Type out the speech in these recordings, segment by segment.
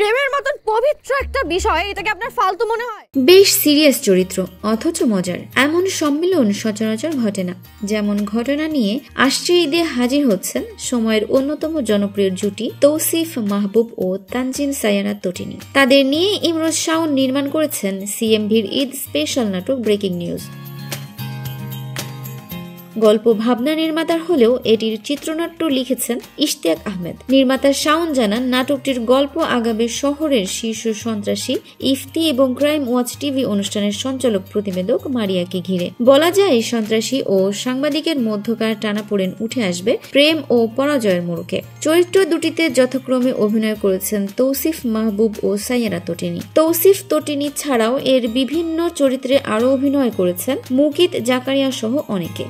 প্রেমের মতন পবিত্র একটা বিষয়, এটাকে আপনার ফালতু মনে হয়? বেশ সিরিয়াস চরিত্র অথচ মজার, এমন সম্মিলন সচরাচর ঘটে না। যেমন ঘটনা নিয়ে আসছে ঈদে হাজির হচ্ছেন সময়ের অন্যতম জনপ্রিয় জুটি তৌসিফ মাহবুব ও তানজিন সায়ানা তটিনী। তাদের নিয়ে ইমরোজ শাওন নির্মাণ করেছেন সিএমভির ঈদ স্পেশাল নাটক ব্রেকিং নিউজ। গল্প ভাবনা নির্মাতার হলেও এটির চিত্রনাট্য লিখেছেন ইশতিয়াক আহমেদ। নির্মাতা শাওন জানান, নাটকটির গল্প আগাবে শহরের শীর্ষ সন্ত্রাসী ইফতি এবং ক্রাইম ওয়াচ টিভি অনুষ্ঠানের সঞ্চালক প্রতিবেদক মারিয়াকে ঘিরে। বলা যায়, সন্ত্রাসী ও সাংবাদিকের মধ্যকার টানাপোড়েন উঠে আসবে প্রেম ও পরাজয়ের মোড়কে। চরিত্র দুটিতে যথাক্রমে অভিনয় করেছেন তৌসিফ মাহবুব ও সায়ানা তটিনী। তৌসিফ তটিনী ছাড়াও এর বিভিন্ন চরিত্রে আরও অভিনয় করেছেন মুকিত জাকারিয়া সহ অনেকে।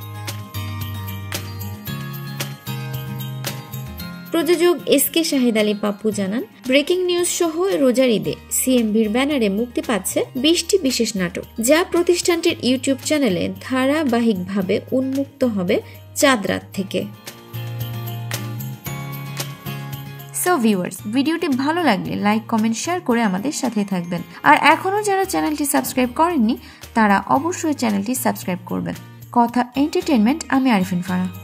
প্রযোজক এসকে শাহিদ আলী পাপ্পু জানান, ব্রেকিং নিউজ সহ রোজার ঈদে সিএমভির ব্যানারে মুক্তি পাচ্ছে 20টি বিশেষ নাটক, যা প্রতিষ্ঠানটির ইউটিউব চ্যানেলে ধারাবাহিকভাবে উন্মুক্ত হবে চাঁদ রাত থেকে। সো ভিউয়ার্স, ভিডিওটি ভালো লাগলে লাইক, কমেন্ট, শেয়ার করে আমাদের সাথে থাকবেন। আর এখনো যারা চ্যানেলটি সাবস্ক্রাইব করেননি তারা অবশ্যই চ্যানেলটি সাবস্ক্রাইব করবেন। কথা এন্টারটেইনমেন্ট, আমি আরিফিন ফারাহ।